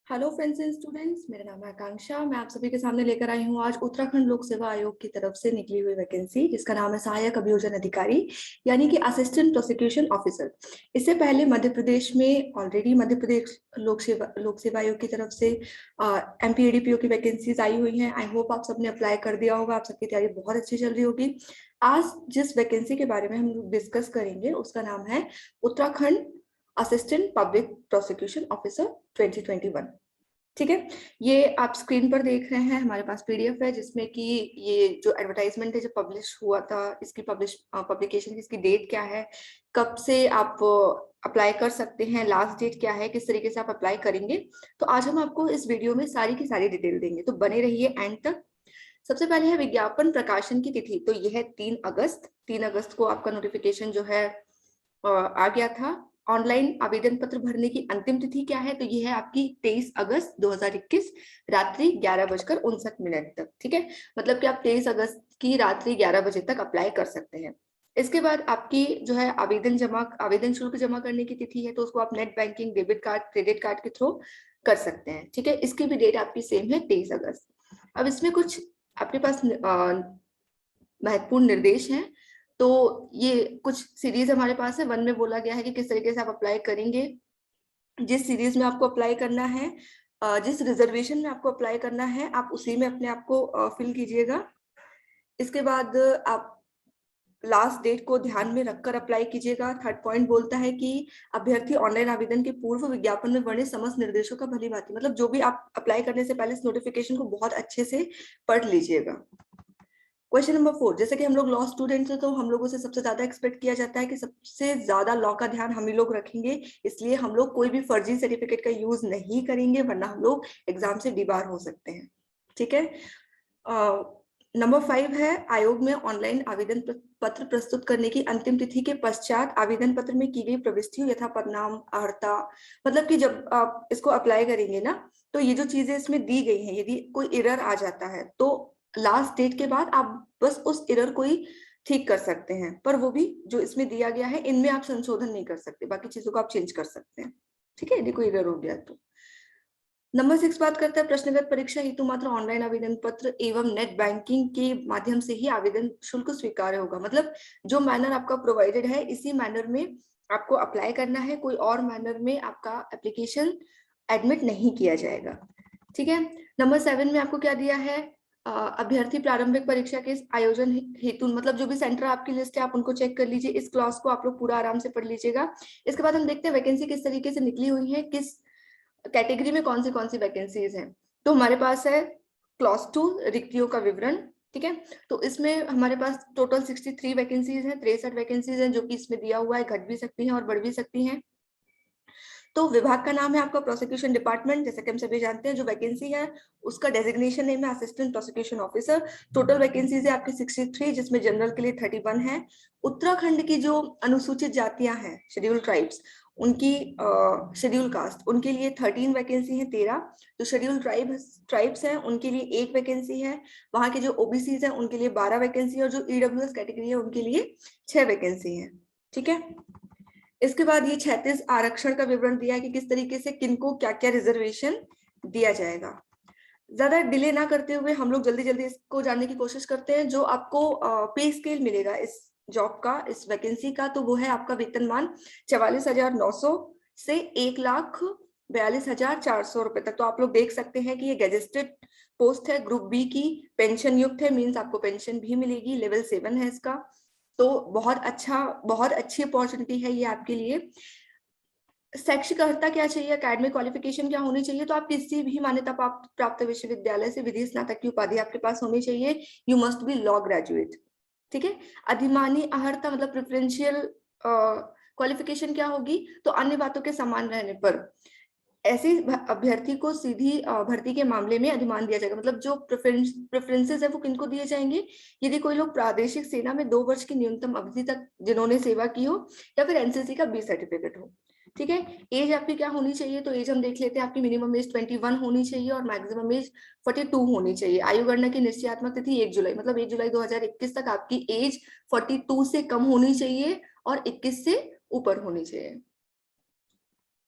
Hello friends and students, मेरा नाम है आकांक्षा। मैं आप सभी के सामने लेकर आई हूँ आज उत्तराखंड लोक सेवा आयोग की तरफ से निकली हुई वैकेंसी, जिसका नाम है सहायक अभियोजन अधिकारी, यानी कि असिस्टेंट प्रोसिक्यूशन ऑफिसर। इससे पहले मध्य प्रदेश में ऑलरेडी मध्य प्रदेश लोक सेवा आयोग की तरफ से एमपीएडीपीओ की वैकेंसीज आई हुई हैं। आई होप आप सबने अप्लाई कर दिया होगा, आप सबकी तैयारी बहुत अच्छी चल रही होगी। आज जिस वैकेंसी के बारे में हम लोग डिस्कस करेंगे उसका नाम है Uttarakhand assistant public prosecution officer 2021। ठीक है, ये आप स्क्रीन पर देख रहे हैं, हमारे पास पीडीएफ है जिसमें कि ये जो एडवर्टाइजमेंट है जो पब्लिश हुआ था, इसकी पब्लिकेशन की इसकी डेट क्या है, कब से आप अप्लाई कर सकते हैं, लास्ट डेट क्या है, किस तरीके से आप अप्लाई करेंगे। तो आज हम आपको इस वीडियो में सारी की सारी डिटेल देंगे, तो बने रहिए एंड तक। सबसे पहले है विज्ञापन प्रकाशन की तिथि, तो यह है 3 अगस्त को आपका नोटिफिकेशन जो है आ गया था। ऑनलाइन आवेदन पत्र भरने की अंतिम तिथि क्या है, तो यह है आपकी 23 अगस्त 2021 रात्रि 11:59 तक। ठीक है, मतलब कि आप 23 अगस्त की रात्रि 11 बजे तक अप्लाई कर सकते हैं। इसके बाद आपकी जो है आवेदन शुल्क जमा करने की तिथि है, तो उसको आप net banking, debit card, credit card के थ्रू कर सकते हैं। ठीक है, इसकी भी डेट आपकी सेम है 23 अगस्त। अब इसमें कुछ आपके पास महत्वपूर्ण निर्देश हैं। तो ये कुछ सीरीज हमारे पास है। 1 में बोला गया है कि किस तरीके से आप अप्लाई करेंगे, जिस सीरीज में आपको अप्लाई करना है, जिस रिजर्वेशन में आपको अप्लाई करना है, आप उसी में अपने आप को फिल कीजिएगा। इसके बाद आप लास्ट डेट को ध्यान में रखकर अप्लाई कीजिएगा। थर्ड पॉइंट बोलता है कि अभ्यर्थी ऑनलाइन आवेदन के पूर्व विज्ञापन में वर्णित समस्त निर्देशों का भली भांति, मतलब जो भी आप अप्लाई करने से पहले इस नोटिफिकेशन को बहुत अच्छे से पढ़ लीजिएगा। क्वेश्चन नंबर 4, जैसे कि हम लोग लॉ स्टूडेंट्स हैं, तो हम लोगों से सबसे ज्यादा एक्सपेक्ट किया जाता है कि सबसे ज्यादा लॉ का ध्यान हम ही लोग रखेंगे, इसलिए हम लोग कोई भी फर्जी सर्टिफिकेट का यूज नहीं करेंगे, वरना हम लोग एग्जाम से डिबार हो सकते हैं। ठीक है, नंबर 5 है आयोग में ऑनलाइन आवेदन पत्र प्रस्तुत करने की अंतिम तिथि के पश्चात आवेदन पत्र में की गई प्रविष्टियों यथा पदनाम, अर्हता, मतलब कि जब आप इसको अप्लाई करेंगे ना, तो ये जो चीजें इसमें दी गई हैं, यदि कोई एरर आ जाता है तो लास्ट डेट के बाद आप बस उस एरर को ही ठीक कर सकते हैं, पर वो भी जो इसमें दिया गया है इनमें आप संशोधन नहीं कर सकते, बाकी चीजों को आप चेंज कर सकते हैं। ठीक है, यदि कोई एरर हो गया तो। नंबर 6 बात करता है प्रश्नगत परीक्षा हेतु मात्र ऑनलाइन आवेदन पत्र एवं नेट बैंकिंग के माध्यम से ही आवेदन शुल्क स्वीकार्य होगा, मतलब जो मैनर आपका प्रोवाइडेड है इसी मैनर में आपको अप्लाई करना है, कोई और मैनर में आपका एप्लीकेशन एडमिट नहीं किया जाएगा। ठीक है, नंबर 7 में आपको क्या दिया है, अभ्यर्थी प्रारंभिक परीक्षा के आयोजन हेतु, मतलब जो भी सेंटर आपकी लिस्ट है आप उनको चेक कर लीजिए, इस क्लॉज को आप लोग पूरा आराम से पढ़ लीजिएगा। इसके बाद हम देखते हैं वैकेंसी किस तरीके से निकली हुई है, किस कैटेगरी में कौन सी वैकेंसीज हैं। तो हमारे पास है क्लॉज 2 रिक्तियों का विवरण। ठीक है, तो इसमें हमारे पास टोटल 63 वैकेंसीज हैं, 63 वैकेंसीज हैं, जो कि इसमें दिया हुआ है, घट भी सकती हैं और बढ़ भी सकती हैं। तो विभाग का नाम है आपका प्रोसिक्यूशन डिपार्टमेंट, जैसे कि हम सभी जानते हैं। जो वैकेंसी है उसका डेजिग्नेशन नेम है assistant prosecution officer. Total vacancies है आपकी 63, जिसमें जनरल के लिए 31 है। उत्तराखंड की जो अनुसूचित जातियां हैं, शेड्यूल ट्राइब्स, उनकी शेड्यूल कास्ट, उनके लिए 13 वैकेंसी है, 13। जो शेड्यूल ट्राइब्स हैं उनके लिए 1 वैकेंसी है। वहां के जो ओबीसीज हैं उनके लिए 12 वैकेंसी है, और जो ईडब्ल्यूएस कैटेगरी है उनके लिए 6 वैकेंसी है। ठीक है, इसके बाद ये 36 आरक्षण का विवरण दिया है कि किस तरीके से किनको क्या क्या रिजर्वेशन दिया जाएगा। ज्यादा डिले ना करते हुए हम लोग जल्दी जल्दी इसको जानने की कोशिश करते हैं। जो आपको पे स्केल मिलेगा इस जॉब का, इस वैकेंसी का, तो वो है आपका वेतनमान 44,900 से 1,42,400 रुपए तक। तो आप लोग देख सकते हैं कि ये गेजेस्टेड पोस्ट है, ग्रुप बी की, पेंशन युक्त है, मीन्स आपको पेंशन भी मिलेगी, लेवल 7 है इसका। तो बहुत अच्छी अपॉर्चुनिटी है ये आपके लिए। शैक्षिक अर्हता क्या चाहिए, एकेडमिक क्वालिफिकेशन क्या होनी चाहिए, तो आप किसी भी मान्यता प्राप्त विश्वविद्यालय से विधि स्नातक की उपाधि आपके पास होनी चाहिए। You must be law graduate. ठीक है, अधिमानी अर्हता मतलब प्रेफरेंशियल क्वालिफिकेशन क्या होगी, तो अन्य बातों के समान रहने पर ऐसे अभ्यर्थी को सीधी भर्ती के मामले में अधिमान दिया जाएगा। मतलब जो प्रेफरेंसेस है वो किनको दिए जाएंगे, यदि कोई लोग प्रादेशिक सेना में 2 वर्ष की न्यूनतम अवधि तक जिन्होंने सेवा की हो, या फिर एनसीसी का बी सर्टिफिकेट हो। ठीक है, एज आपकी क्या होनी चाहिए, तो एज हम देख लेते हैं, आपकी मिनिमम एज 21 होनी चाहिए और मैक्सिमम एज 42 होनी चाहिए। आयु गणना की निश्चयात्मक तिथि 1 जुलाई, मतलब 1 जुलाई 2021 तक आपकी एज 42 से कम होनी चाहिए और 21 से ऊपर होनी चाहिए।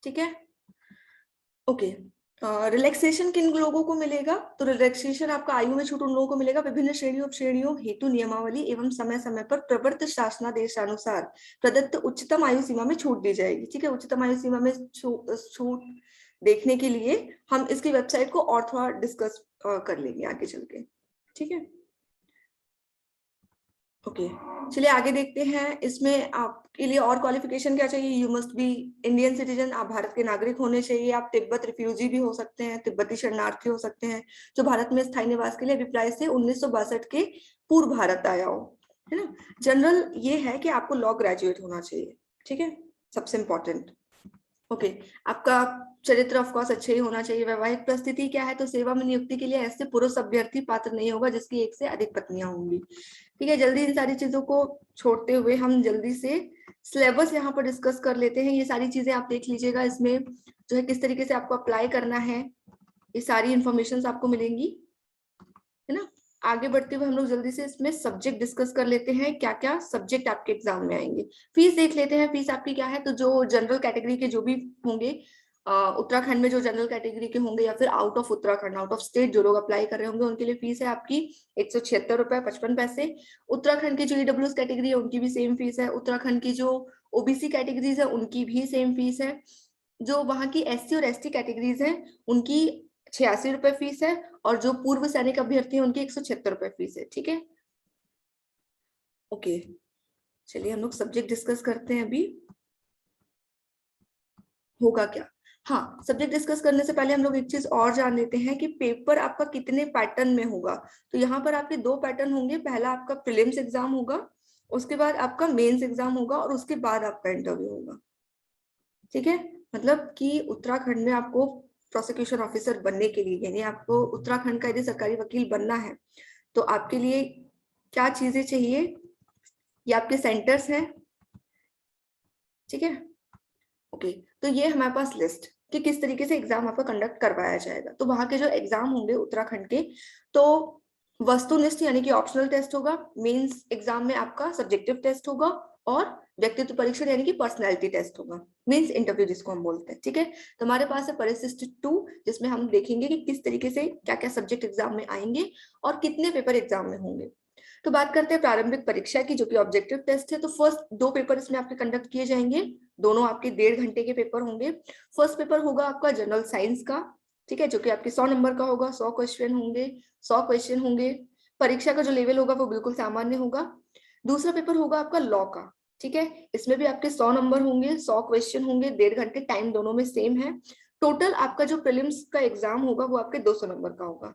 ठीक है, ओके। रिलैक्सेशन किन लोगों को मिलेगा? तो रिलैक्सेशन आपका आयु में छूट उन लोगों को मिलेगा विभिन्न श्रेणियों हेतु नियमावली एवं समय समय पर प्रवर्तित शासनादेशानुसार प्रदत्त उच्चतम आयु सीमा में छूट दी जाएगी। ठीक है, उच्चतम आयु सीमा में छूट देखने के लिए हम इसकी वेबसाइट को और थोड़ा डिस्कस कर लेंगे आगे चल के। ठीक है, ओके चलिए आगे देखते हैं। इसमें आपके लिए और क्वालिफिकेशन क्या चाहिए? You must be Indian citizen, आप भारत के नागरिक होने चाहिए। आप तिब्बत रिफ्यूजी भी हो सकते हैं, तिब्बती शरणार्थी हो सकते हैं जो भारत में स्थायी निवास के लिए अभिप्राय से 1962 के पूर्व भारत आया हो, है ना। जनरल ये है कि आपको लॉ ग्रेजुएट होना चाहिए। ठीक है, सबसे इंपॉर्टेंट। ओके आपका चरित्र ऑफ कोर्स अच्छे ही होना चाहिए। वैवाहिक परिस्थिति क्या है? तो सेवा में नियुक्ति के लिए ऐसे पुरुष अभ्यर्थी पात्र नहीं होगा जिसकी एक से अधिक पत्नियां होंगी। ठीक है, जल्दी इन सारी चीजों को छोड़ते हुए हम जल्दी से सिलेबस यहाँ पर डिस्कस कर लेते हैं। ये सारी चीजें आप देख लीजिएगा, इसमें जो है किस तरीके से आपको अप्लाई करना है, ये सारी इंफॉर्मेशन आपको मिलेंगी, है ना। आगे बढ़ते हुए हम लोग जल्दी से इसमें सब्जेक्ट डिस्कस कर लेते हैं, क्या क्या सब्जेक्ट आपके एग्जाम में आएंगे। फीस देख लेते हैं, फीस आपकी क्या है। तो जो जनरल कैटेगरी के जो भी होंगे उत्तराखंड में, जो जनरल कैटेगरी के होंगे या फिर out of Uttarakhand, out of state जो लोग अप्लाई कर रहे होंगे, उनके लिए फीस है आपकी 176 रुपए 55 पैसे। उत्तराखंड की जो ईडब्ल्यूएस कैटेगरी है उनकी भी सेम फीस है। उत्तराखंड की जो ओबीसी कैटेगरीज है उनकी भी सेम फीस है। जो वहां की एससी और एसटी कैटेगरीज है उनकी 86 रुपए फीस है, और जो पूर्व सैनिक अभ्यर्थी है उनकी 176 रुपए फीस है। ठीक है, ओके चलिए हम लोग सब्जेक्ट डिस्कस करते हैं अभी। होगा क्या? हाँ, सब्जेक्ट डिस्कस करने से पहले हम लोग एक चीज और जान लेते हैं कि पेपर आपका कितने पैटर्न में होगा। तो यहाँ पर आपके दो पैटर्न होंगे। पहला आपका प्रीलिम्स एग्जाम होगा, उसके बाद आपका मेंस एग्जाम होगा, और उसके बाद आपका इंटरव्यू होगा। ठीक है, मतलब कि उत्तराखंड में आपको प्रोसिक्यूशन ऑफिसर बनने के लिए, यानी आपको उत्तराखंड का यदि सरकारी वकील बनना है, तो आपके लिए क्या चीजें चाहिए? ये आपके सेंटर्स हैं। ठीक है, ओके तो ये हमारे पास लिस्ट कि किस तरीके से एग्जाम आपका कंडक्ट करवाया जाएगा। तो वहां के जो एग्जाम होंगे उत्तराखंड के, तो वस्तुनिष्ठ यानी कि ऑप्शनल टेस्ट होगा। मेंस एग्जाम में आपका सब्जेक्टिव टेस्ट होगा, और व्यक्तित्व परीक्षण यानी कि पर्सनैलिटी टेस्ट होगा, मींस इंटरव्यू जिसको हम बोलते हैं। ठीक है, तो हमारे पास है परिशिष्ट 2, जिसमें हम देखेंगे कि किस तरीके से क्या क्या सब्जेक्ट एग्जाम में आएंगे और कितने पेपर एग्जाम में होंगे। तो बात करते हैं प्रारंभिक परीक्षा की, जो कि ऑब्जेक्टिव टेस्ट है। तो फर्स्ट 2 पेपर इसमें आपके कंडक्ट किए जाएंगे, दोनों आपके 1.5 घंटे के पेपर होंगे। फर्स्ट पेपर होगा आपका जनरल साइंस का, ठीक है, जो कि आपके 100 नंबर का होगा। 100 क्वेश्चन होंगे, 100 क्वेश्चन होंगे। परीक्षा का जो लेवल होगा वो बिल्कुल सामान्य होगा। दूसरा पेपर होगा आपका लॉ का, ठीक है, इसमें भी आपके 100 नंबर होंगे, 100 क्वेश्चन होंगे, 1.5 घंटे, टाइम दोनों में सेम है। टोटल आपका जो प्रीलिम्स का एग्जाम होगा वो आपके 200 नंबर का होगा।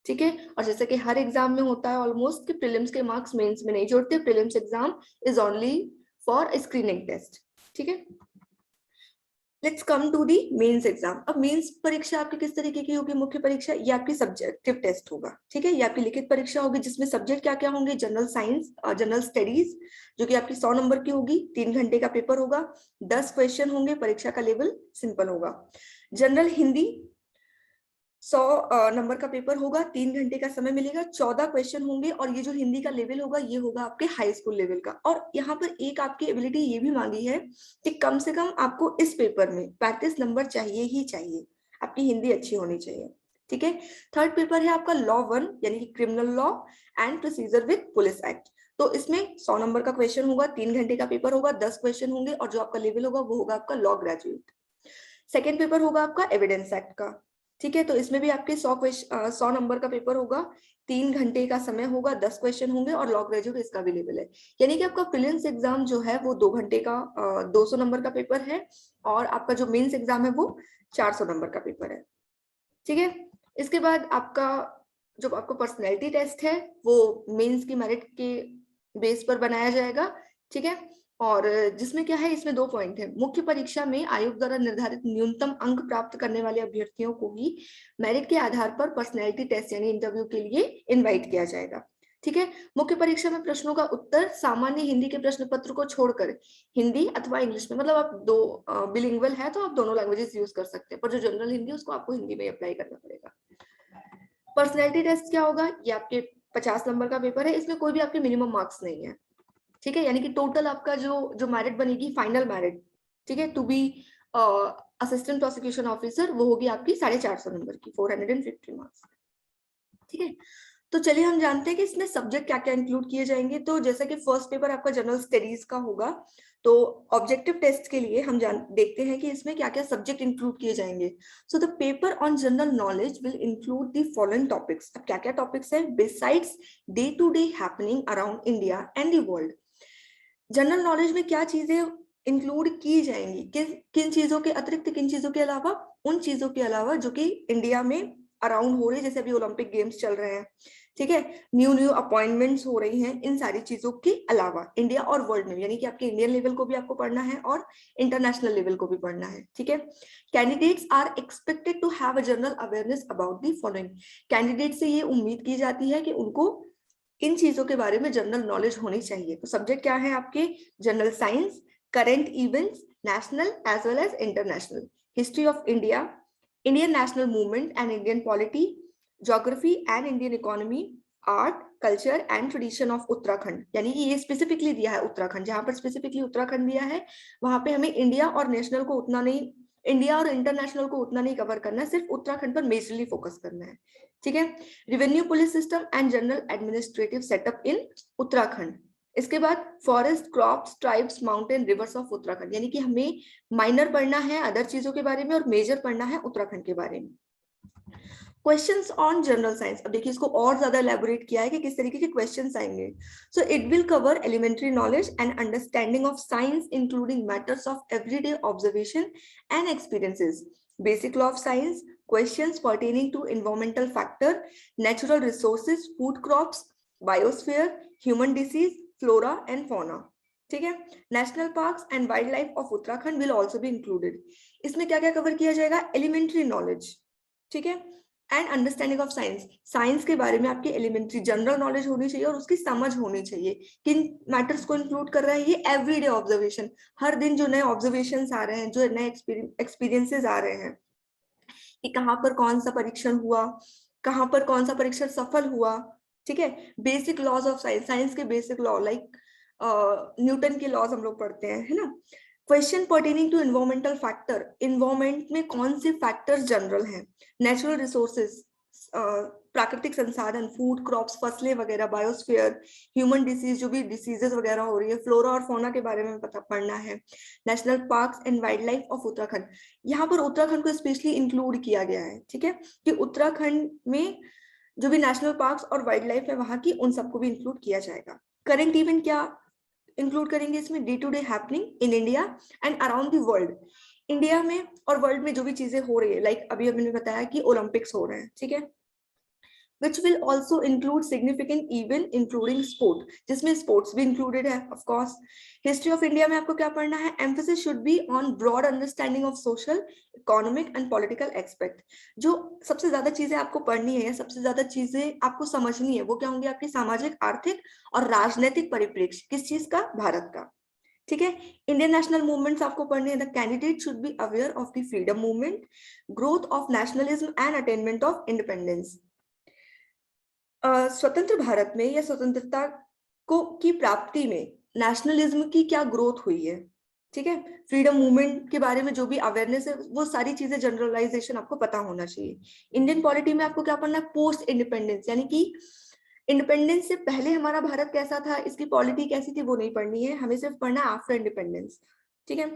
ठीक है, और जैसे कि हर एग्जाम में होता है ऑलमोस्ट कि प्रीलिम्स के मार्क्स मेंस में नहीं जोड़ते, prelims exam is only for screening test. ठीक है, let's come to the mains exam. अब मेंस परीक्षा आपकी किस तरीके की होगी? मुख्य परीक्षा, ये आपकी सब्जेक्टिव टेस्ट होगा। ठीक है, ये आपकी लिखित परीक्षा होगी, जिसमें सब्जेक्ट क्या क्या होंगे? जनरल साइंस और जनरल स्टडीज, जो कि आपकी 100 नंबर की होगी। 3 घंटे का पेपर होगा, 10 क्वेश्चन होंगे, परीक्षा का लेवल सिंपल होगा। जनरल हिंदी 100 नंबर का पेपर होगा, 3 घंटे का समय मिलेगा, 14 क्वेश्चन होंगे, और ये जो हिंदी का लेवल होगा ये होगा आपके हाई स्कूल लेवल का। और यहाँ पर एक आपकी एबिलिटी ये भी मांगी है कि कम से कम आपको इस पेपर में 35 नंबर चाहिए ही चाहिए, आपकी हिंदी अच्छी होनी चाहिए। ठीक है, थर्ड पेपर है आपका लॉ 1 यानी कि criminal law and procedure with police act. तो इसमें 100 नंबर का क्वेश्चन होगा, 3 घंटे का पेपर होगा, 10 क्वेश्चन होंगे, और जो आपका लेवल होगा वो होगा आपका लॉ ग्रेजुएट। सेकेंड पेपर होगा आपका एविडेंस एक्ट का। ठीक है, तो इसमें भी आपके 100 नंबर का पेपर होगा, 3 घंटे का समय होगा, 10 क्वेश्चन होंगे, और लॉ ग्रेजुएट इसका भी लेवल है। यानी कि आपका प्रीलिम्स एग्जाम जो है वो 2 घंटे का 200 नंबर का पेपर है, और आपका जो मेंस एग्जाम है वो 400 नंबर का पेपर है। ठीक है, इसके बाद आपका जो आपका पर्सनैलिटी टेस्ट है वो मेंस की मेरिट के बेस पर बनाया जाएगा। ठीक है, और जिसमें क्या है, इसमें 2 पॉइंट है। मुख्य परीक्षा में आयोग द्वारा निर्धारित न्यूनतम अंक प्राप्त करने वाले अभ्यर्थियों को ही मेरिट के आधार पर पर्सनैलिटी टेस्ट यानी इंटरव्यू के लिए इनवाइट किया जाएगा। ठीक है, मुख्य परीक्षा में प्रश्नों का उत्तर सामान्य हिंदी के प्रश्न पत्र को छोड़कर हिंदी अथवा इंग्लिश में, मतलब आप दो बिलिंगुअल है तो आप दोनों लैंग्वेजेस यूज कर सकते हैं, पर जो जनरल हिंदी उसको आपको हिंदी में अप्लाई करना पड़ेगा। पर्सनैलिटी टेस्ट क्या होगा? ये आपके 50 नंबर का पेपर है, इसमें कोई भी आपके मिनिमम मार्क्स नहीं है। ठीक है, यानी कि टोटल आपका जो जो मेरिट बनेगी फाइनल मेरिट, ठीक है, to be assistant prosecution officer, वो होगी आपकी 450 नंबर की, 450 मार्क्स। ठीक है, तो चलिए हम जानते हैं कि इसमें सब्जेक्ट क्या क्या इंक्लूड किए जाएंगे। तो जैसा कि फर्स्ट पेपर आपका जनरल स्टडीज का होगा, तो ऑब्जेक्टिव टेस्ट के लिए हम देखते हैं कि इसमें क्या क्या सब्जेक्ट इंक्लूड किए जाएंगे। So the paper on general knowledge will include the following topics. अब क्या क्या टॉपिक्स है? Besides day to day happening around India and the world. General knowledge में क्या चीजें इंक्लूड की जाएंगी, किन किन चीजों के अतिरिक्त, किन चीजों के अलावा? उन चीजों के अलावा जो कि इंडिया में अराउंड हो रही है, जैसे अभी ओलंपिक गेम्स चल रहे हैं, ठीक है, न्यू न्यू अपॉइंटमेंट्स हो रही हैं, इन सारी चीजों के अलावा इंडिया और वर्ल्ड में, यानी कि आपके इंडियन लेवल को भी आपको पढ़ना है और इंटरनेशनल लेवल को भी पढ़ना है। ठीक है, candidates are expected to have a general awareness about the following. Candidate से ये उम्मीद की जाती है कि उनको इन चीजों के बारे में जनरल नॉलेज होनी चाहिए। तो सब्जेक्ट क्या है आपके? General science, current events, national as well as international, history of India, Indian national movement and Indian polity, geography and Indian economy, art, culture and tradition of Uttarakhand. यानी कि ये स्पेसिफिकली दिया है उत्तराखंड, जहां पर स्पेसिफिकली उत्तराखंड दिया है वहां पे हमें इंडिया और नेशनल को उतना नहीं, इंडिया और इंटरनेशनल को उतना नहीं कवर करना है, सिर्फ उत्तराखंड पर मेजरली फोकस करना है। ठीक है, revenue police system and general administrative setup in Uttarakhand. इसके बाद forest, crops, tribes, mountain, rivers of Uttarakhand. यानी कि हमें माइनर पढ़ना है अदर चीजों के बारे में और मेजर पढ़ना है उत्तराखंड के बारे में। क्वेश्चंस ऑन जनरल साइंस, अब देखिए इसको और ज्यादा एलैबोरेट किया है कि किस तरीके के क्वेश्चंस आएंगे। So it will cover elementary knowledge and understanding of science including matters of everyday observation and experiences, basic law of science, questions pertaining to environmental factor, natural resources, food crops, biosphere, human disease, flora and fauna. ठीक है, national parks and wild life of Uttarakhand will also be included. इसमें क्या क्या cover किया जाएगा? Elementary knowledge, ठीक है, and understanding of science. Science के बारे में आपकी एलिमेंट्री जनरल नॉलेज होनी चाहिए और उसकी समझ होनी चाहिए। किन मैटर्स को इंक्लूड कर रहा है ये? एवरीडे ऑब्जर्वेशन, हर दिन जो नए ऑब्जर्वेशन आ रहे हैं, जो नए एक्सपीरियंसेस आ रहे हैं कि कहाँ पर कौन सा परीक्षण हुआ, कहाँ पर कौन सा परीक्षण सफल हुआ। ठीक है, basic laws of science, science के बेसिक लॉ लाइक न्यूटन के लॉज हम लोग पढ़ते हैं, है ना। Question pertaining to environmental factor, environment में कौन से फैक्टर्स जनरल हैं, नेचुरल रिसोर्सेज, प्राकृतिक संसाधन, फूड क्रॉप्स, फसलें वगैरह, बायोस्फीयर, ह्यूमन डिसीज, जो भी डिसीजेस वगैरह हो रही है, फ्लोरा और फौना के बारे में पता पढ़ना है, national parks and wild life of Uttarakhand. यहाँ पर उत्तराखंड को स्पेशली इंक्लूड किया गया है, ठीक है, कि उत्तराखंड में जो भी नेशनल पार्क्स और वाइल्ड लाइफ है वहां की, उन सबको भी इंक्लूड किया जाएगा। करंट इवेंट क्या इंक्लूड करेंगे इसमें? Day to day happening in India and around the world. India में और वर्ल्ड में जो भी चीजें हो रही है, लाइक अभी मैंने बताया कि ओलंपिक्स हो रहे हैं, ठीक है, which will also include significant event including sport, जिसमें sports भी included है of course। history of India में आपको क्या पढ़ना है? emphasis should be on broad understanding of social, economic and political aspect। जो सबसे ज्यादा चीजें आपको पढ़नी है या सबसे ज्यादा चीजें आपको समझनी है वो क्या होंगी? आपकी सामाजिक, आर्थिक और राजनीतिक परिप्रेक्ष्य, किस चीज का? भारत का। ठीक है, इंडियन नेशनल मूवमेंट्स आपको पढ़ने हैं। The candidate should be aware of the freedom movement, growth of nationalism and attainment of independence. स्वतंत्र भारत में या स्वतंत्रता को की प्राप्ति में नेशनलिज्म की क्या ग्रोथ हुई है, ठीक है, फ्रीडम मूवमेंट के बारे में जो भी अवेयरनेस है, वो सारी चीजें जनरलाइजेशन आपको पता होना चाहिए। इंडियन पॉलिटी में आपको क्या पढ़ना है? पोस्ट इंडिपेंडेंस, यानी कि इंडिपेंडेंस से पहले हमारा भारत कैसा था, इसकी पॉलिटी कैसी थी, वो नहीं पढ़नी है, हमें सिर्फ पढ़ना है आफ्टर इंडिपेंडेंस। ठीक है,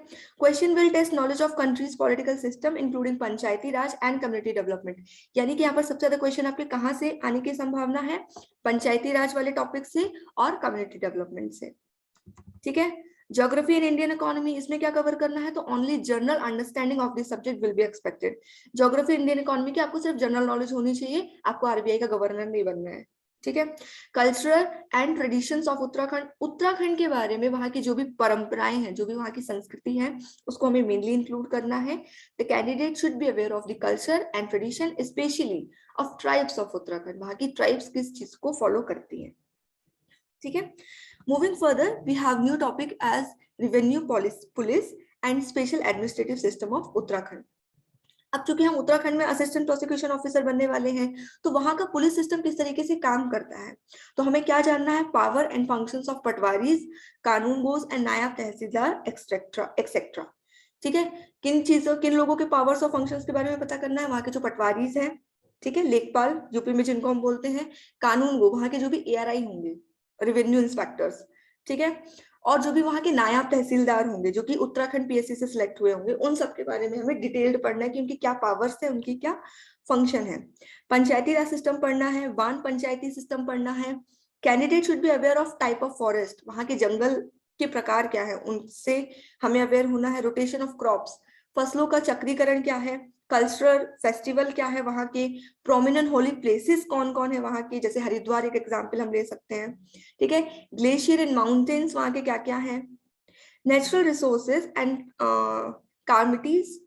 question will test knowledge of country's political system including panchayati raj and community development. यानी कि यहाँ पर सबसे ज्यादा क्वेश्चन आपके कहाँ से आने की संभावना है? पंचायती राज वाले टॉपिक से और कम्युनिटी डेवलपमेंट से। ठीक है, ज्योग्राफी एंड इंडियन इकोनॉमी, इसमें क्या कवर करना है? तो only general understanding of this subject will be expected. Geography Indian economy की आपको सिर्फ जनरल नॉलेज होनी चाहिए, आपको आरबीआई का गवर्नर नहीं बनना है। ठीक है, cultural and traditions of Uttarakhand, Uttarakhand के बारे में वहां की जो भी परंपराएं हैं, जो भी वहां की संस्कृति है, उसको हमें मेनली इंक्लूड करना है। The candidate should be aware of the culture and tradition specially of tribes of Uttarakhand, वहां की ट्राइब्स किस चीज को फॉलो करती है। ठीक है, moving further we have new topic as revenue police and special administrative system of Uttarakhand. अब चूंकि हम उत्तराखंड में असिस्टेंट प्रोसिक्यूशन ऑफिसर बनने वाले हैं, तो वहां का पुलिस सिस्टम किस तरीके से काम करता है, तो हमें क्या जानना है? पावर एंड फंक्शंस ऑफ पटवारीज, कानून गोज एंड नायब तहसीलदार एक्सेट्रा एक्सेट्रा। ठीक है, किन लोगों के पावर्स और फंक्शंस के बारे में पता करना है, वहां के जो पटवारीज हैं, ठीक है, लेखपाल यूपी में जिनको हम बोलते हैं, कानून वो वहां के जो भी एआरआई होंगे, रेवेन्यू इंस्पेक्टर्स, ठीक है, और जो भी वहां के नायब तहसीलदार होंगे जो कि उत्तराखंड पीएससी से सिलेक्ट हुए होंगे, उन सब के बारे में हमें डिटेल्ड पढ़ना है कि उनकी क्या पावर्स है, उनकी क्या फंक्शन है। पंचायती राज सिस्टम पढ़ना है, वन पंचायती सिस्टम पढ़ना है। Candidate should be aware of type of forest, वहां के जंगल के प्रकार क्या है उनसे हमें अवेयर होना है। रोटेशन ऑफ क्रॉप्स, फसलों का चक्रीकरण क्या है। कल्चरल फेस्टिवल क्या है वहां के। प्रोमिनेंट होली प्लेसेस कौन कौन है वहां के, जैसे हरिद्वार एक एग्जाम्पल हम ले सकते हैं, ठीक है। ग्लेशियर एंड माउंटेन्स वहां के क्या क्या है। Natural resources and commodities,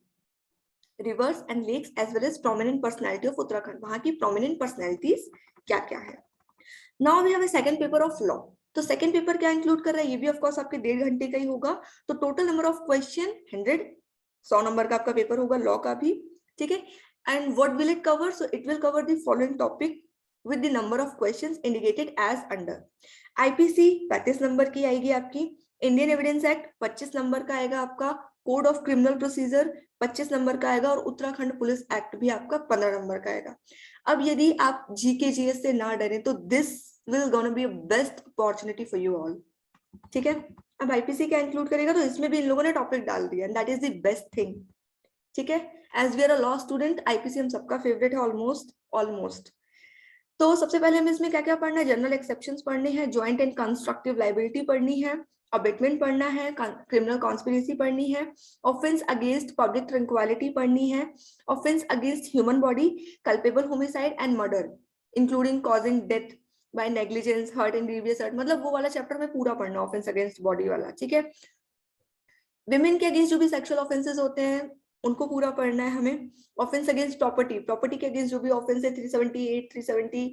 rivers and lakes as well as prominent personality of Uttarakhand, वहां की प्रोमिनेंट पर्सनैलिटीज क्या क्या है। Now we have a second paper of law. तो सेकंड पेपर क्या इंक्लूड कर रहा है, ये भी ऑफ कोर्स आपके 1.5 घंटे का ही होगा। तो total number of question 100 number का आपका पेपर होगा लॉ का भी, ठीक है। And what will it cover, so it will cover the following topic with the number of questions indicated as under. IPC 35 number की आएगी आपकी, इंडियन एविडेंस एक्ट 25 नंबर का आएगा आपका, code of criminal procedure 25 number का आएगा, और Uttarakhand police act भी आपका 15 नंबर का आएगा। अब यदि आप जीके जीएस से ना डरें तो this will gonna be a best opportunity for you all, ठीक है। अब आईपीसी क्या इंक्लूड करेगा, तो इसमें भी इन लोगों ने टॉपिक डाल दिया, and that is the best thing, ठीक है। As we are a law student, IPC हम सबका फेवरेट है ऑलमोस्ट। तो सबसे पहले हमें इसमें क्या क्या पढ़ना है, जनरल एक्सेप्शंस पढ़ने हैं, ज्वाइंट एंड कंस्ट्रक्टिव लाइबिलिटी पढ़नी है, अबेटमेंट पढ़ना है, क्रिमिनल कॉन्स्पिरेसी पढ़नी है, ऑफेंस अगेंस्ट पब्लिक ट्रैंक्विलिटी पढ़नी है, offence against human body, culpable homicide and murder including causing death by negligence, hurt and grievous hurt, मतलब वो वाला चैप्टर में पूरा पढ़ना, ऑफेंस अगेंस्ट बॉडी वाला, ठीक है। विमेन के अगेंस्ट जो भी सेक्सुअल ऑफेंसेस होते हैं उनको पूरा पढ़ना है हमें। ऑफेंस अगेंस्ट प्रॉपर्टी के अगेंस्ट जो भी ऑफेंस है 378, 379,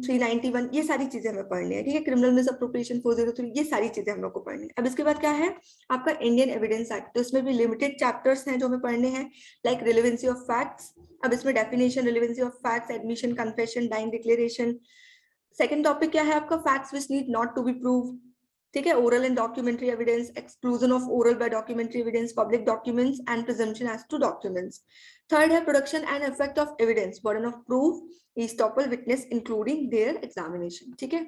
391, ये सारी चीजें हमें पढ़नी है, ठीक है। क्रिमिनल मिसअप्रोप्रिएशन 403, ये सारी चीजें हम लोग को पढ़नी है। अब इसके बाद क्या है आपका इंडियन एविडेंस एक्ट, तो इसमें भी लिमिटेड चैप्टर्स हैं जो हमें पढ़ने हैं, लाइक रिलेवेंसी ऑफ फैक्ट्स। अब इसमें definition, relevancy of facts, admission, confession, dying declaration. Second topic क्या है आपका, facts which need not to be prove, ठीक है। Oral and documentary evidence, exclusion of oral by documentary evidence, public documents and presumption as to documents. Third है production and effect of evidence, burden of proof, estoppel witness including their examination, ठीक है।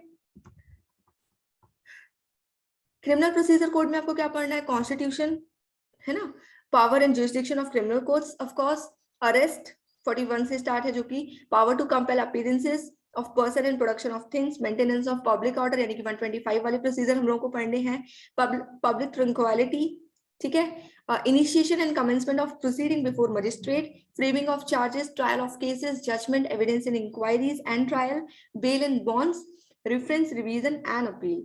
Criminal procedure code में आपको क्या पढ़ना है, constitution है ना, power and jurisdiction of criminal codes, of course arrest 41 से स्टार्ट है जो कि power to compel appearances of person and production of things, maintenance of public order यानी कि 125 वाले प्रोसीजर हम लोगों को पढ़ने हैं, पब्लिक ट्रैंक्विलिटी, ठीक है, initiation and commencement of proceeding before magistrate, framing of charges, trial of cases, judgement, evidence in inquiries and trial, bail and bonds, reference, revision and appeal,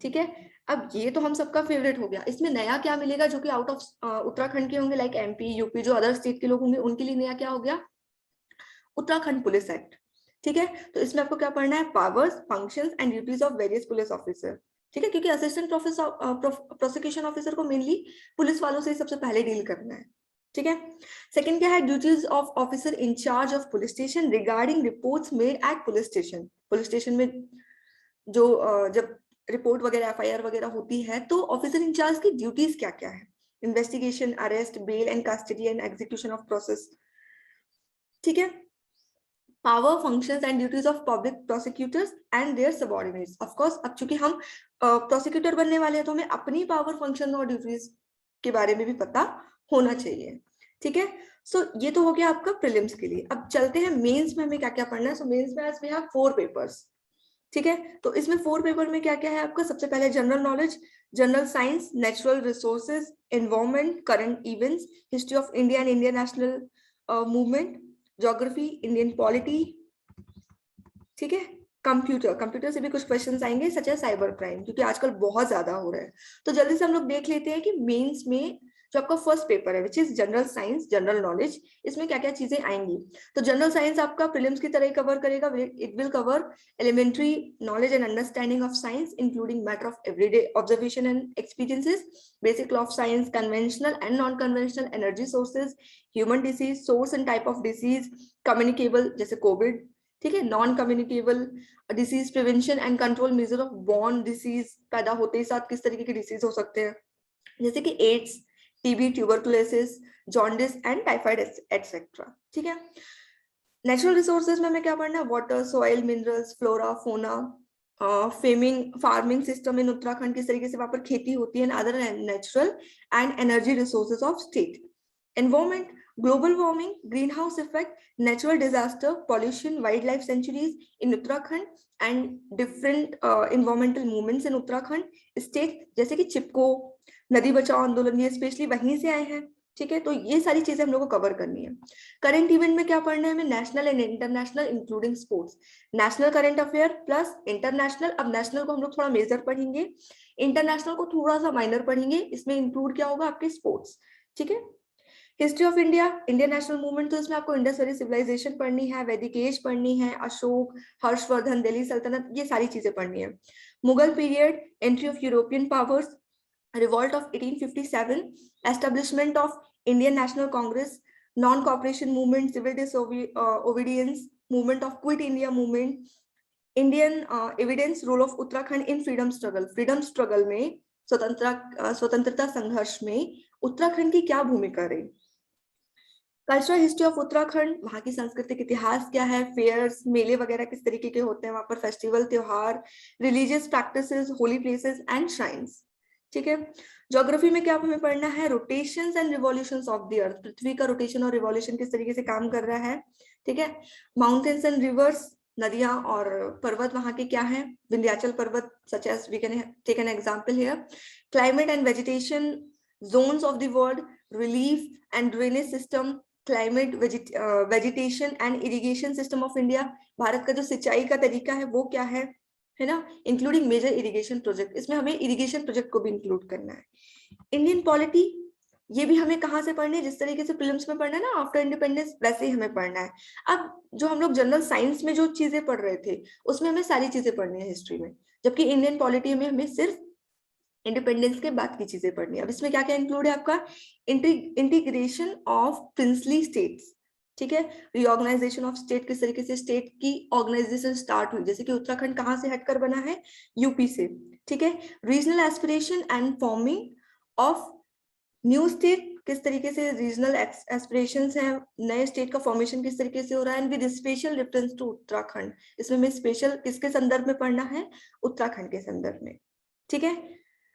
ठीक है। अब ये तो हम सबका फेवरेट हो गया, इसमें नया क्या मिलेगा जो कि आउट ऑफ उत्तराखंड के होंगे, लाइक एमपी, यूपी, जो अदर स्टेट के लोग होंगे उनके लिए नया क्या हो गया, उत्तराखंड पुलिस एक्ट, ठीक है। तो इसमें आपको क्या पढ़ना है, powers, functions and duties of various police officer, ठीक है, क्योंकि असिस्टेंट प्रोसिक्यूशन ऑफिसर को मेनली पुलिस वालों से सबसे पहले डील करना है, ठीक है। सेकंड क्या है, duties of officer in charge of police station regarding reports made at police station में जो जब रिपोर्ट वगैरह, एफआईआर वगैरह होती है तो ऑफिसर इंचार्ज की ड्यूटीज क्या क्या है, investigation, arrest, bail and custody and execution of process, ठीक है। Power, functions and duties of public prosecutors and their subordinates, of course अब चूंकि हम प्रोसिक्यूटर बनने वाले हैं तो हमें अपनी पावर, फंक्शन और ड्यूटीज के बारे में भी पता होना चाहिए, ठीक है। सो ये तो हो गया आपका प्रीलिम्स के लिए। अब चलते हैं मेंस में हमें क्या क्या पढ़ना है। सो मेंस में आज वी हैव 4 पेपर्स, ठीक है। तो इसमें 4 पेपर में क्या क्या है आपका, सबसे पहले general knowledge, general science, natural resources, environment, current events, history of India and Indian national movement, geography, Indian polity, ठीक है। कंप्यूटर से भी कुछ क्वेश्चंस आएंगे, सच है साइबर क्राइम, क्योंकि आजकल बहुत ज्यादा हो रहा है। तो जल्दी से हम लोग देख लेते हैं कि मेंस में जो आपका फर्स्ट पेपर है which is general science, general knowledge, इसमें क्या क्या चीजें आएंगी। तो जनरल साइंस आपका प्रीलिम्स की तरह ही कवर करेगा, it will cover elementary knowledge and understanding of science including matter of everyday observation and experiences, basic law of science, conventional and non conventional energy sources, human disease, source and type of disease, communicable जैसे Covid, ठीक है, non communicable disease, prevention and control measure of born disease, पैदा होते ही साथ किस तरीके के disease हो सकते हैं, जैसे कि AIDS, TB, tuberculosis, jaundice and typhoid etcetera. ठीक है। नेचुरल रिसोर्सेज में हमें क्या पढ़ना है? Water, soil, minerals, flora, fauna, farming system in Uttarakhand, किस तरीके से वहां पर खेती होती है, other natural and energy resources of state. Environment, global warming, greenhouse effect, natural disaster, pollution, wildlife sanctuaries in Uttarakhand and different environmental movements in Uttarakhand. State जैसे कि चिपको, नदी बचाओ आंदोलन, ये स्पेशली वहीं से आए हैं। ठीक है, तो ये सारी चीजें हम लोग को कवर करनी है। करंट इवेंट में क्या पढ़ना है हमें? National and international including sports. National current affair plus international. अब नेशनल को हम लोग थोड़ा मेजर पढ़ेंगे, इंटरनेशनल को थोड़ा सा माइनर पढ़ेंगे। इसमें इंक्लूड क्या होगा? आपके स्पोर्ट्स। ठीक है। History of India, Indian national movement, तो इसमें आपको इंडस वैली सिविलाइजेशन पढ़नी है, वैदिक एज पढ़नी है, अशोक, हर्षवर्धन, दिल्ली सल्तनत, ये सारी चीजें पढ़नी है। Mughal period, entry of European powers, revolt of 1857, establishment of Indian National Congress, non-cooperation movement, civil disobedience movement of Quit India movement, Indian evidence role of Uttarakhand in freedom struggle. freedom struggle में स्वतंत्रता संघर्ष में उत्तराखंड की क्या भूमिका रही? Cultural history of Uttarakhand, वहां की सांस्कृतिक इतिहास क्या है, फेयर्स, मेले वगैरह किस तरीके के होते हैं वहां पर, फेस्टिवल, त्योहार, religious practices, holy places and shrines. ठीक है। ज्योग्राफी में क्या हमें पढ़ना है? Rotations and revolutions of the earth, पृथ्वी का रोटेशन और रिवॉल्यूशन किस तरीके से काम कर रहा है। ठीक है। माउंटेन्स एंड रिवर्स, नदियां और पर्वत वहां के क्या है, विंध्याचल पर्वत, such as we can take an example here. Climate and vegetation, zones of the world, relief and drainage system, climate, vegetation and irrigation system of India, Bharat का जो सिंचाई का तरीका है वो क्या है ना, इंक्लूडिंग मेजर इरिगेशन प्रोजेक्ट, इसमें हमें इरिगेशन प्रोजेक्ट को भी इंक्लूड करना है। इंडियन पॉलिटी, ये भी हमें कहाँ से पढ़ना है? जिस तरीके से प्रीलिम्स में पढ़ना है ना आफ्टर इंडिपेंडेंस, वैसे ही हमें पढ़ना है। अब जो हम लोग जनरल साइंस में जो चीजें पढ़ रहे थे उसमें हमें सारी चीजें पढ़नी है हिस्ट्री में, जबकि इंडियन पॉलिटी में हमें सिर्फ इंडिपेंडेंस के बाद की चीजें पढ़नी है। अब इसमें क्या क्या इंक्लूड है आपका? Integration of princely states. ठीक है। रिऑर्गेनाइजेशन ऑफ स्टेट, किस तरीके से स्टेट की ऑर्गेनाइजेशन स्टार्ट हुई, जैसे कि उत्तराखंड कहाँ से हटकर बना है? यूपी से। ठीक है। Regional aspiration and forming of new state, किस तरीके से रीजनल एस्पिरेशंस हैं, नए स्टेट का फॉर्मेशन किस तरीके से हो रहा है, and with special reference to Uttarakhand. इसमें हमें स्पेशल किसके संदर्भ में पढ़ना है? उत्तराखंड के संदर्भ में। ठीक है।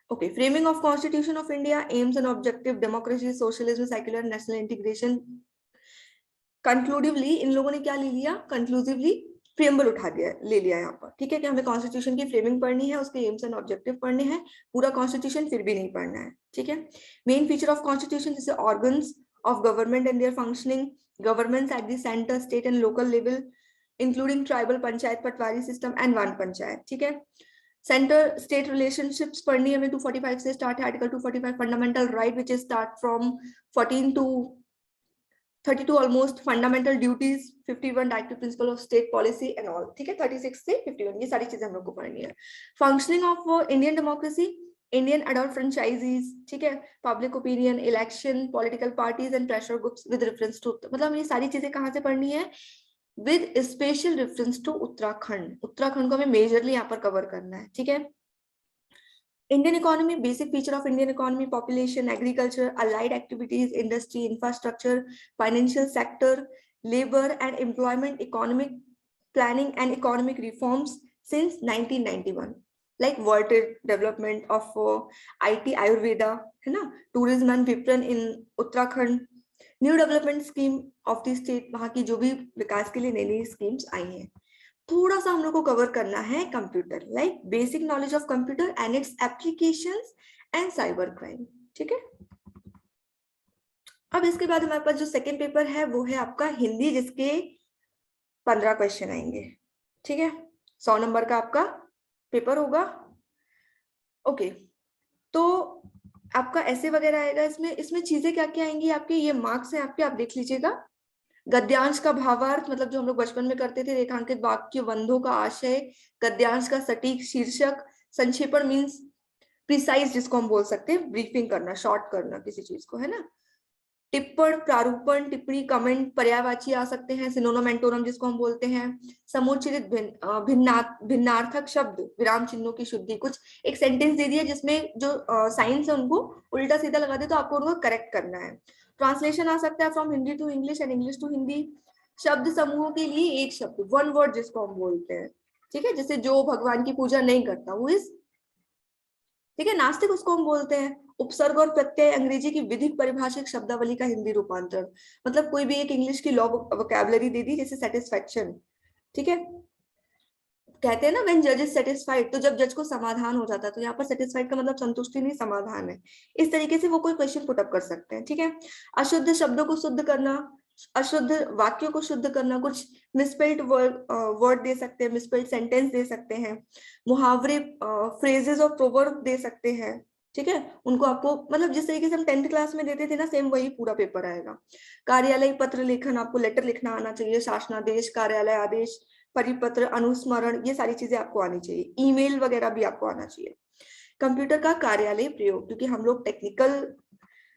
Okay, framing of Constitution of India, aims and objective, democracy, socialism, secular, national integration. Conclusively इन लोगों ने क्या ले लिया? Conclusively प्रियम्बल उठा दिया, ले लिया यहाँ पर। ठीक है कि हमें कॉन्स्टिट्यूशन की फ्रेमिंग पढ़नी है, उसके एम्स एंड ऑब्जेक्टिव पढ़ने हैं, पूरा कॉन्स्टिट्यूशन फिर भी नहीं पढ़ना है। ठीक है। मेन फीचर ऑफ कॉन्स्टिट्यूशन जैसे organs of government and there functioning, government at the centre, state and local level, including tribal, panchayat, Patwari system and one panchayat. ठीक है। सेंटर स्टेट रिलेशनशिप्स पढ़नी है हमें, 245 से स्टार्ट है, article 245 fundamental right which is start from 14 to 32 almost, fundamental duties 51, directive principle of state policy and all. ठीक है। 36 से 51 ये सारी चीजें हम लोग को पढ़नी है। Functioning of Indian democracy, Indian adult franchises, ठीक है, public opinion, election, political parties and pressure groups with reference to, मतलब ये सारी चीजें कहाँ से पढ़नी है? With special reference to Uttarakhand. Uttarakhand को हमें मेजरली यहाँ पर कवर करना है। ठीक है। Indian economy, basic feature of Indian economy, population, agriculture, allied activities, industry, infrastructure, financial sector, labour and employment, economic planning and economic reforms since 1991, like world trade development of IT, Ayurveda, है ना, tourism and विपणन in Uttarakhand, new development scheme of the state, वहां की जो भी विकास के लिए नई नई स्कीम्स आई हैं। थोड़ा सा हम लोग को कवर करना है computer, like basic knowledge of computer and it's applications and cyber crime. ठीक है। अब इसके बाद हमारे पास जो सेकंड पेपर है वो है आपका हिंदी, जिसके 15 क्वेश्चन आएंगे। ठीक है। 100 नंबर का आपका पेपर होगा। ओके, तो आपका ऐसे वगैरह आएगा। इसमें चीजें क्या क्या आएंगी आपके, ये मार्क्स हैं आपके, आप देख लीजिएगा। गद्यांश का भावार्थ, मतलब जो हम लोग बचपन में करते थे, रेखांकित वाक्य, बंधों का आशय, गद्यांश का सटीक शीर्षक, संक्षेपण मीन्स प्रिसाइज, जिसको हम बोल सकते हैं ब्रीफिंग करना, शॉर्ट करना किसी चीज को, है ना। टिप्पण, प्रारूपण, टिप्पणी, कमेंट, पर्यायवाची आ सकते हैं, सिनोनिम एंटोनिम जिसको हम बोलते हैं, समुच्चरित भिन्नार्थक शब्द, विराम चिन्हों की शुद्धि। कुछ एक सेंटेंस दे दिया जिसमें जो साइंस है उनको उल्टा सीधा लगा दे तो आपको उनको करेक्ट करना है। ट्रांसलेशन आ सकता है from Hindi to English and English to Hindi. शब्द समूहों के लिए एक शब्द, वन वर्ड जिसको हम बोलते हैं, ठीक है, जैसे जो भगवान की पूजा नहीं करता वो इज, ठीक है, नास्तिक उसको हम बोलते हैं। उपसर्ग और प्रत्यय अंग्रेजी की विधिक परिभाषिक शब्दावली का हिंदी रूपांतरण, मतलब कोई भी एक इंग्लिश की लॉ वोकैबुलरी दे दी, जैसे सेटिस्फैक्शन, ठीक है, कहते हैं ना व्हेन जज इज सेटिस्फाइड, तो जब जज को समाधान हो जाता है, तो यहाँ पर सेटिस्फाइड का मतलब संतुष्टि नहीं, समाधान है। इस तरीके से वो कोई क्वेश्चन पुट अप कर सकते हैं, ठीक है। अशुद्ध शब्दों को शुद्ध करना, अशुद्ध वाक्यों को शुद्ध करना, कुछ मिसपेल्ड वर्ड दे सकते हैं, मिसपेल्ड सेंटेंस दे सकते हैं, मुहावरे, फ्रेजेस और प्रोवर्ब दे सकते हैं, ठीक है। उनको आपको मतलब जिस तरीके से हम 10th क्लास में देते थे ना, सेम वही पूरा पेपर आएगा। कार्यालय पत्र लेखन, आपको लेटर लिखना आना चाहिए, शासनादेश, कार्यालय आदेश, परिपत्र, अनुस्मरण, ये सारी चीजें आपको आनी चाहिए। ईमेल वगैरह भी आपको आना चाहिए। कंप्यूटर का कार्यालय प्रयोग, क्योंकि हम लोग टेक्निकल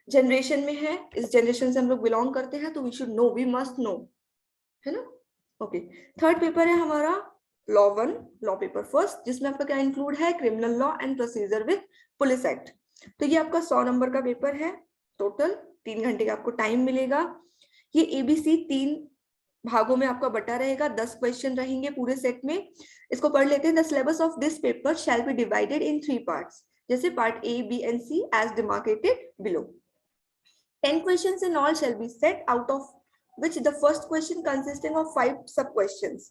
जनरेशन में है, इस जनरेशन से हम लोग बिलोंग करते हैं, तो we should know, we must know, है ना। ओके, थर्ड पेपर है हमारा लॉ 1, लॉ पेपर फर्स्ट, जिसमें आपका क्या इंक्लूड है, criminal law and procedure with police act. तो ये आपका 100 नंबर का पेपर है, टोटल 3 घंटे का आपको टाइम मिलेगा। ये एबीसी 3 भागों में आपका बटा रहेगा, 10 क्वेश्चन रहेंगे पूरे सेट में। इसको पढ़ लेते हैं। The syllabus of this paper shall be divided in 3 parts, जैसे part A, B and C as demarcated below. 10 questions in all shall be set, out of which the first question consisting of 5 sub questions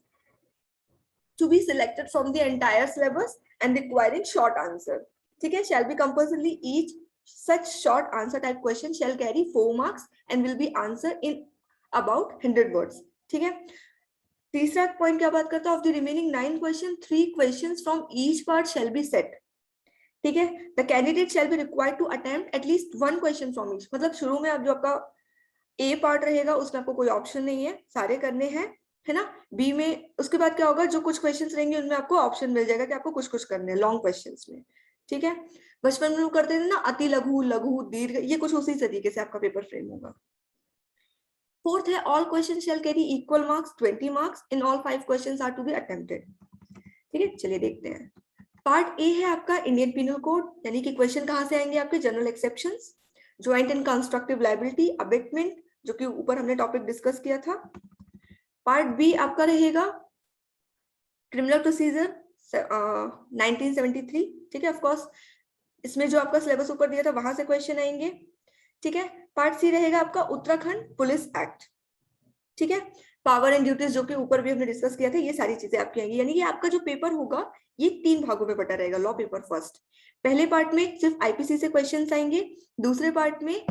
to be selected from the entire syllabus and requiring short answer, ठीक है, shall be compulsorily each such short answer type question shall carry 4 marks and will be answered in about 100 words, ठीक है। तीसरा point क्या बात करता है, of the remaining 9 question 3 questions from each part shall be set, ठीक है। The candidate shall be required to attempt at least 1 question from each, मतलब शुरू में आप जो आपका ए पार्ट रहेगा उसमें आपको कोई ऑप्शन नहीं है, सारे करने हैं, है ना। बी में उसके बाद क्या होगा, जो कुछ क्वेश्चंस रहेंगे उनमें आपको ऑप्शन मिल जाएगा कि आपको कुछ कुछ करने हैं लॉन्ग क्वेश्चंस में, ठीक है। बचपन में हम करते थे ना अति लघु, लघु, दीर्घ, ये कुछ उसी तरीके से आपका पेपर फ्रेम होगा। फोर्थ है all question shall carry equal marks, 20 marks in all 5 questions are to be attempted, ठीक है। चलिए देखते हैं। पार्ट ए है आपका इंडियन पिनल कोड, यानी कि क्वेश्चन कहां से आएंगे आपके, general exceptions, joint and constructive liability, abetment, जो कि ऊपर हमने टॉपिक डिस्कस किया था। पार्ट बी आपका रहेगा क्रिमिनल प्रोसीजर 1973, ठीक है। ऑफ कोर्स इसमें जो आपका सिलेबस ऊपर दिया था वहां से क्वेश्चन आएंगे, ठीक है। पार्ट सी रहेगा आपका उत्तराखंड पुलिस एक्ट, ठीक है। पावर एंड ड्यूटीज जो कि ऊपर भी हमने डिस्कस किया था, ये सारी चीजें आपकी आएंगी, यानी कि आपका जो पेपर होगा ये 3 भागों में बटा रहेगा। लॉ पेपर फर्स्ट, पहले पार्ट में सिर्फ आईपीसी से क्वेश्चंस आएंगे, दूसरे पार्ट में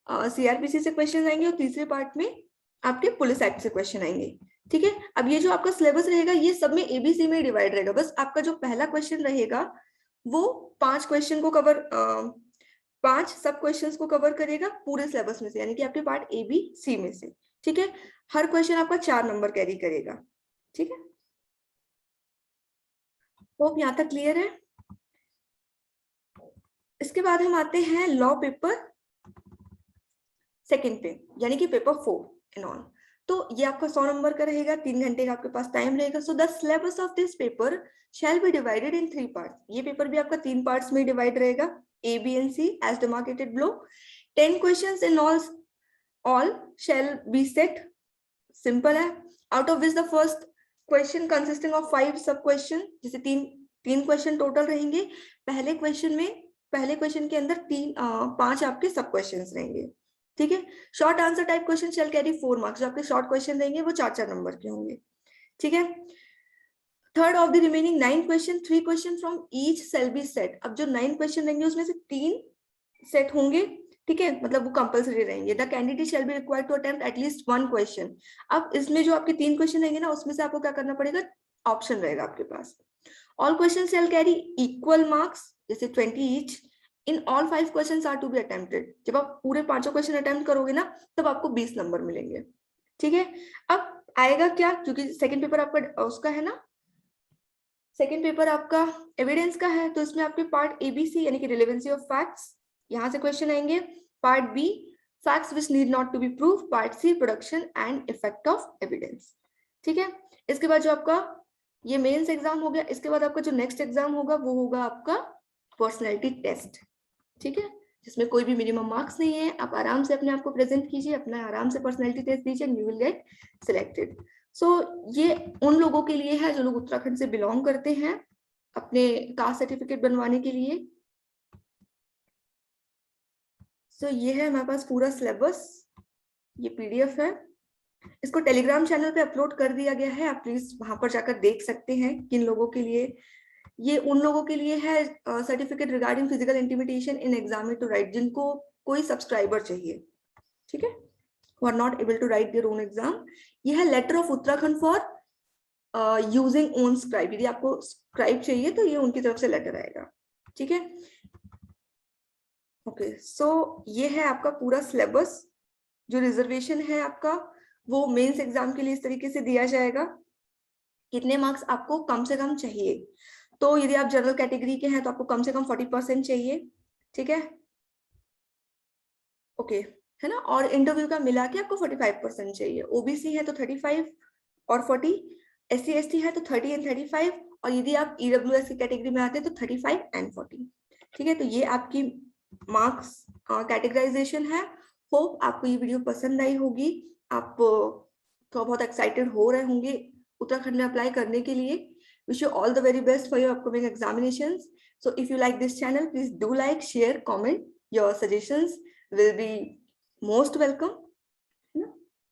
सीआरपीसी से क्वेश्चन आएंगे, और तीसरे पार्ट में आपके पुलिस एक्ट से क्वेश्चन आएंगे, ठीक है। अब ये जो आपका सिलेबस रहेगा ये सब में एबीसी में डिवाइड रहेगा, बस आपका जो पहला क्वेश्चन रहेगा वो 5 क्वेश्चन को कवर 5 सब क्वेश्चंस को कवर करेगा पूरे सिलेबस में से, यानी कि आपके पार्ट ए बी सी में से, ठीक है। हर क्वेश्चन आपका 4 नंबर कैरी करेगा, ठीक है। होप यहाँ तक क्लियर है। इसके बाद हम आते हैं लॉ पेपर सेकंड पे, यानी कि पेपर 4 इन ऑल। तो ये आपका 100 नंबर का रहेगा, 3 घंटे का आपके पास टाइम रहेगा। So the syllabus of this paper shall be divided in 3 parts, ये पेपर भी आपका 3 पार्ट्स में डिवाइड रहेगा, A B and C as demarcated below. 10 questions in all shall be set, simple है, out of which the first question consisting of 5 sub question, जैसे तीन question total रहेंगे। पहले क्वेश्चन के अंदर 5 आपके सब क्वेश्चन रहेंगे, ठीक है। Short answer type question shall carry 4 marks, जो आपके शॉर्ट क्वेश्चन रहेंगे वो 4-4 नंबर के होंगे, ठीक है। Third of the remaining 9 question 3 question from each shell be set, अब जो 9 क्वेश्चन रहेंगे उसमें से 3 सेट होंगे, ठीक है, मतलब वो कंपलसरी रहेंगे। The candidate shall be required to attempt at least 1 question. अब इसमें जो आपके 3 क्वेश्चन रहेंगे ना, उसमें से आपको क्या करना पड़ेगा, ऑप्शन रहेगा आपके पास। All question shall carry equal marks, जैसे 20 each in all 5 questions are to be attempted. जब आप पूरे 5 क्वेश्चन अटेम्प्ट करोगे ना, तब आपको 20 नंबर मिलेंगे, ठीक है। अब आएगा क्या, क्योंकि सेकंड पेपर आपका उसका है ना, सेकंड पेपर आपका एविडेंस का है, तो इसमें आपके पार्ट एबीसी यानी कि रिलेवेंसी ऑफ फैक्ट्स, यहाँ से क्वेश्चन आएंगे। Part B facts which need not to be prove, part C production and effect of evidence. ठीक है, इसके बाद जो आपका ये मेंस एग्जाम हो गया, इसके बाद आपका जो नेक्स्ट एग्जाम होगा वो होगा आपका पर्सनैलिटी टेस्ट। ठीक है, जिसमें कोई भी मिनिमम मार्क्स नहीं है, आप आराम से अपने आप को प्रेजेंट कीजिए, अपना आराम से पर्सनैलिटी टेस्ट दीजिए, यू विल गेट सिलेक्टेड। सो ये उन लोगों के लिए है जो लोग उत्तराखंड से बिलोंग करते हैं, अपने कास्ट सर्टिफिकेट बनवाने के लिए। सो ये है हमारे पास पूरा सिलेबस, ये पीडीएफ है, इसको टेलीग्राम चैनल पे अपलोड कर दिया गया है, आप प्लीज वहां पर जाकर देख सकते हैं किन लोगों के लिए। ये उन लोगों के लिए है certificate regarding physical intimidation in exam to write, जिनको कोई सब्सक्राइबर चाहिए, ठीक है, who are not able to write their own exam। ये है letter of Uttarakhand for using own scribe, यदि आपको स्क्राइब चाहिए तो ये उनकी तरफ से लेटर आएगा। ठीक है, ओके, सो ये है आपका पूरा सिलेबस। जो रिजर्वेशन है आपका वो मेंस एग्जाम के लिए इस तरीके से दिया जाएगा, कितने मार्क्स आपको कम से कम चाहिए। तो यदि आप जनरल कैटेगरी के हैं तो आपको कम से कम 40% चाहिए। ठीक है, ओके, है ना, और इंटरव्यू का मिला के आपको 45% चाहिए। ओबीसी है तो 35 और 40, SC ST है तो 30 एंड 35, और यदि आप EWS की कैटेगरी में आते हैं तो 35 एंड 40। ठीक है, तो ये आपकी मार्क्स कैटेगराइजेशन है। होप आपको ये वीडियो पसंद आई होगी, आप तो बहुत एक्साइटेड हो रहे होंगे उत्तराखंड में अप्लाई करने के लिए। Wish you all the very best for your upcoming examinations. So if you like this channel, please do like, share, comment. Your suggestions will be most welcome.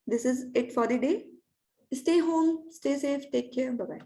This is it for the day. Stay home, stay safe, take care. Bye bye.